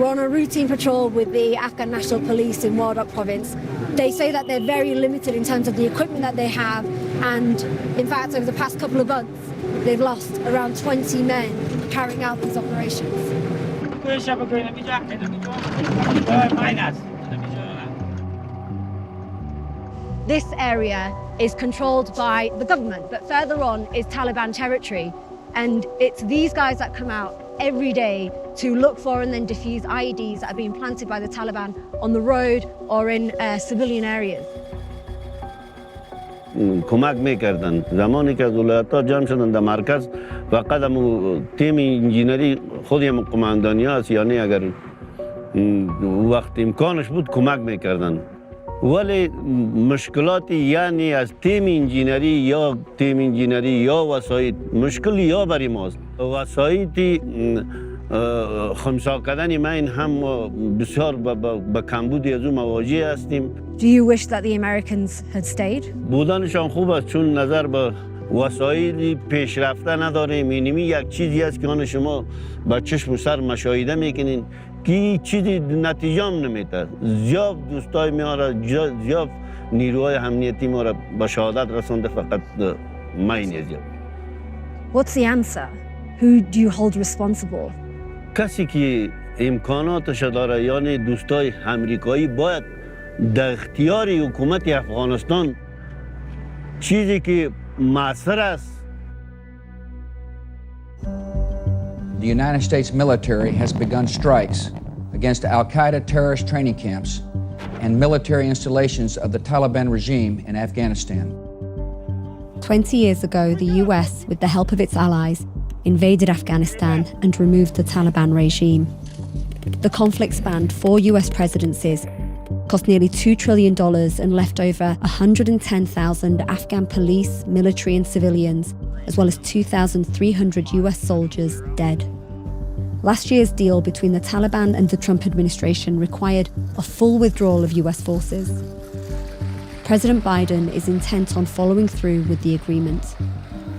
We're on a routine patrol with the Afghan National Police in Wardak province. They say that they're very limited in terms of the equipment that they have, and in fact, over the past couple of months, they've lost around 20 men carrying out these operations. This area is controlled by the government, but further on is Taliban territory. And it's these guys that come out every day to look for and then defuse IEDs that are being planted by the Taliban on the road or in civilian areas. کمک میکردن زمانی که ولایت‌ها جمع شدن در مرکز فقط تیم انجینری خود هم قماندانی هست، یعنی اگر وقت امکانش بود کمک میکردن، ولی مشکلاتی یعنی از تیم انجینری یا وسایل مشکل یا برای ماست. وسایل خمسا کردن ما این هم بسیار با کمبودی از اون مواجه هستیم. Do you wish that the Americans had stayed? بودنشان خوب است چون نظر به وسایل پیشرفته نداریم. اینمی یک چیزی است که آن شما با چشم و سر مشاهده میکنین که چیزی نتیجه هم نمیده. زیاد دوستای ما را زیاد نیروهای امنیتی ما را به شهادت رسانده، فقط ما این زیاد. What's the answer? Who do you hold responsible? کسی که امکاناتش داره یعنی دوستای امریکایی باید در اختیار حکومت افغانستان چیزی که معثر است. The United States military has begun strikes against Al-Qaeda terrorist training camps and military installations of the Taliban regime in Afghanistan. 20 years ago, the US, with the help of its allies, invaded Afghanistan and removed the Taliban regime. The conflict spanned 4 US presidencies, cost nearly $2 trillion and left over 110,000 Afghan police, military and civilians, as well as 2,300 US soldiers dead. Last year's deal between the Taliban and the Trump administration required a full withdrawal of US forces. President Biden is intent on following through with the agreement.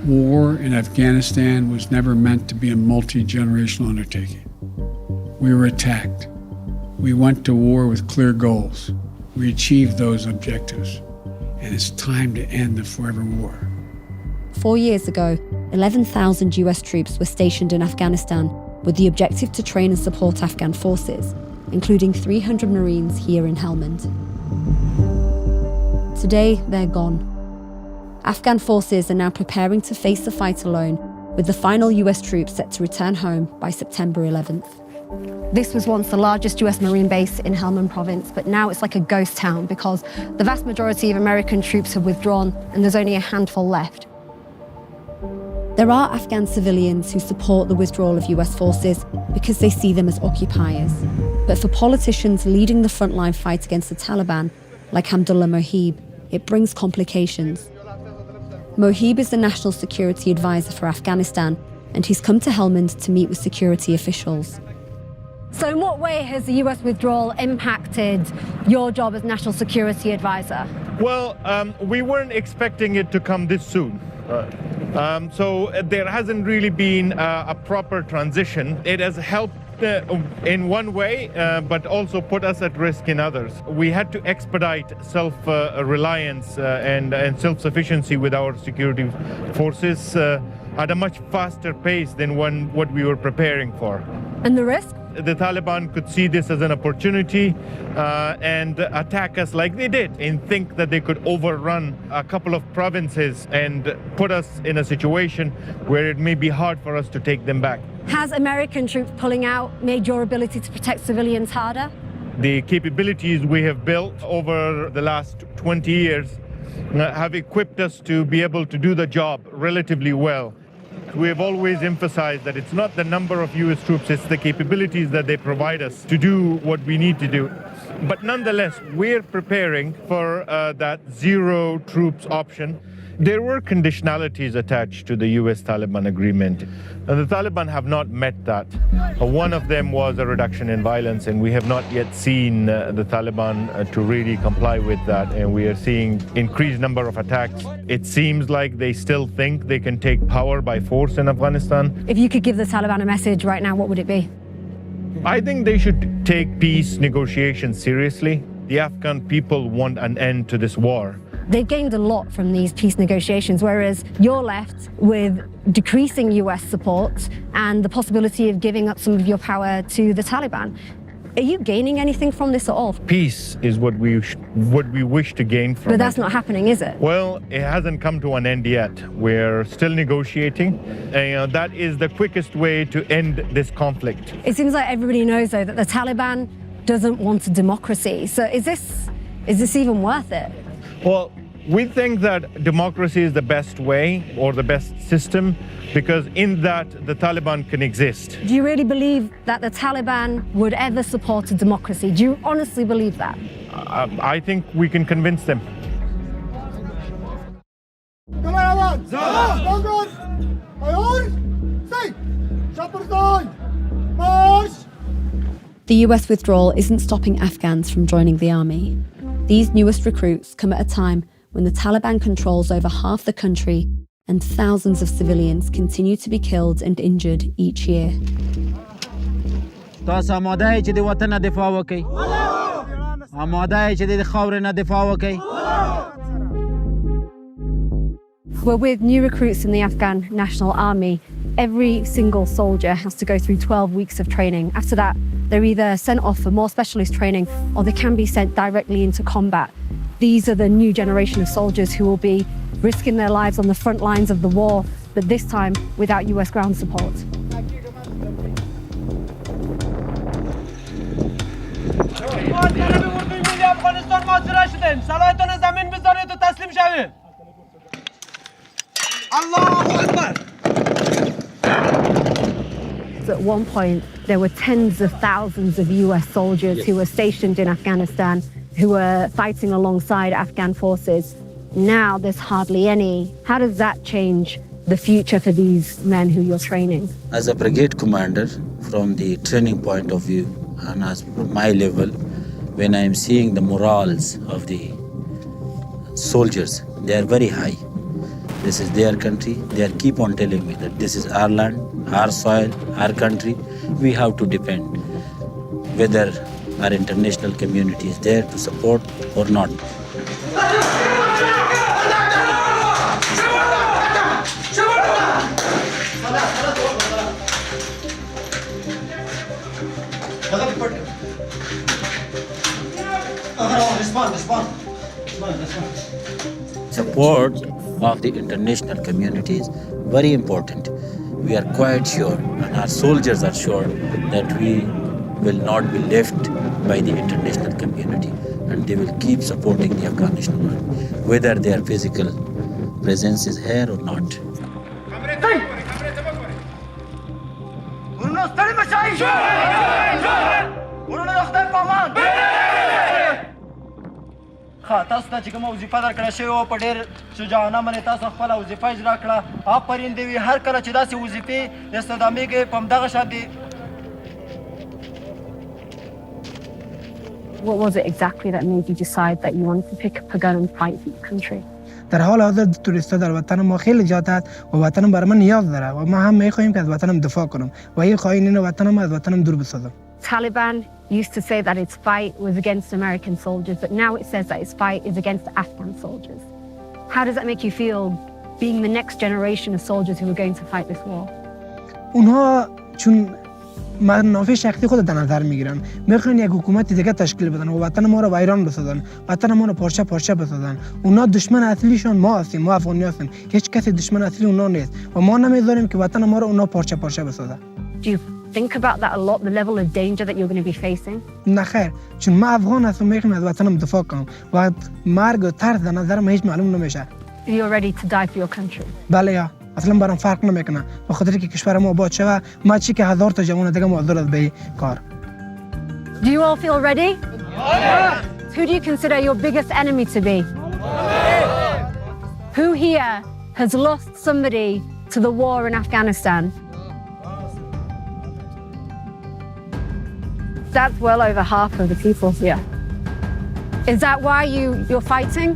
War in Afghanistan was never meant to be a multi-generational undertaking. We were attacked. We went to war with clear goals. We achieved those objectives. And it's time to end the forever war. 4 years ago, 11,000 US troops were stationed in Afghanistan with the objective to train and support Afghan forces, including 300 Marines here in Helmand. Today, they're gone. Afghan forces are now preparing to face the fight alone, with the final US troops set to return home by September 11th. This was once the largest US Marine base in Helmand province, but now it's like a ghost town because the vast majority of American troops have withdrawn and there's only a handful left. There are Afghan civilians who support the withdrawal of US forces because they see them as occupiers. But for politicians leading the frontline fight against the Taliban, like Hamdullah Mohib, it brings complications. Mohib is the National Security Advisor for Afghanistan, and he's come to Helmand to meet with security officials. So in what way has the US withdrawal impacted your job as National Security Advisor? Well, we weren't expecting it to come this soon. So there hasn't really been a proper transition. It has helped in one way, but also put us at risk in others. We had to expedite self-reliance and self-sufficiency with our security forces at a much faster pace than what we were preparing for. And the risk? The Taliban could see this as an opportunity and attack us like they did, and think that they could overrun a couple of provinces and put us in a situation where it may be hard for us to take them back. Has American troops pulling out made your ability to protect civilians harder? The capabilities we have built over the last 20 years have equipped us to be able to do the job relatively well. We have always emphasized that it's not the number of US troops, it's the capabilities that they provide us to do what we need to do. But nonetheless, we're preparing for that zero troops option. There were conditionalities attached to the US-Taliban agreement, and the Taliban have not met that. One of them was a reduction in violence, and we have not yet seen the Taliban to really comply with that, and we are seeing increased number of attacks. It seems like they still think they can take power by force in Afghanistan. If you could give the Taliban a message right now, what would it be? I think they should take peace negotiations seriously. The Afghan people want an end to this war. They've gained a lot from these peace negotiations, whereas you're left with decreasing US support and the possibility of giving up some of your power to the Taliban. Are you gaining anything from this at all? Peace is what we wish to gain from it. But that's not happening, is it? Well, it hasn't come to an end yet. We're still negotiating. That is the quickest way to end this conflict. It seems like everybody knows, though, that the Taliban doesn't want a democracy. So is this even worth it? Well, we think that democracy is the best way or the best system because in that the Taliban can exist. Do you really believe that the Taliban would ever support a democracy? Do you honestly believe that? I think we can convince them. The US withdrawal isn't stopping Afghans from joining the army. These newest recruits come at a time when the Taliban controls over half the country and thousands of civilians continue to be killed and injured each year. We're with new recruits in the Afghan National Army. Every single soldier has to go through 12 weeks of training. After that, they're either sent off for more specialist training or they can be sent directly into combat. These are the new generation of soldiers who will be risking their lives on the front lines of the war, but this time without US ground support. At one point, there were tens of thousands of US soldiers who were stationed in Afghanistan, who were fighting alongside Afghan forces. Now there's hardly any. How does that change the future for these men who you're training? As a brigade commander, from the training point of view, and as my level, when I'm seeing the morals of the soldiers, they are very high. This is their country. They keep on telling me that this is our land, our soil, our country. We have to depend whether our international community is there to support or not. Support of the international community is very important. We are quite sure, and our soldiers are sure, that we will not be left by the international community, and they will keep supporting the Afghanistan army, whether their physical presence is here or not. تاسو ته چې کومه وظیفه درکړه شوې وه په ډېر شجاعانه باندې تاسو خپله وظیفه اجرا کړه آفرین دې وي هر کله چې داسې وظیفې استخدامېږي په همدغه شان دي. What was it exactly that made you decide that you wanted to pick up a gun and fight for your country? در حال حاضر توریستا در وطن ما خیلی زیاد است و وطنم برای من نیاز داره و ما هم میخواهیم که از وطنم دفاع کنم و این خواهیم وطنم از وطنم دور بسازم. Taliban used to say that its fight was against American soldiers, but now it says that its fight is against Afghan soldiers. How does that make you feel, being the next generation of soldiers who are going to fight this war? اونها چون منافع شخصی خود در نظر میگیرن، میخوان یک حکومت دیگه تشکیل بدن و وطن ما رو ویران بسازن، وطن ما رو پارچه پارچه بسازن. اونا دشمن اصلیشون ما هستیم، ما افغانی هستیم. هیچ کسی دشمن اصلی اونا نیست و ما نمیذاریم که وطن ما رو اونا پارچه پارچه بسازن. Do you think about that a lot, the level of danger that you're going to be facing? نه خیر، چون ما افغان هستم میخوام از وطنم دفاع کنم و مرگ و ترس در نظر من هیچ معلوم نمیشه. You're ready to die for your country? بله یا اصلا برام فرق نمیکنه به خاطر که کشور ما آباد شوه ما چی که هزار تا جوان دیگه معذور است به کار. Do you all feel ready? Who do you consider your biggest enemy to be? Who here has lost somebody to the war in Afghanistan? That's well over half of the people here. Is that why you're fighting?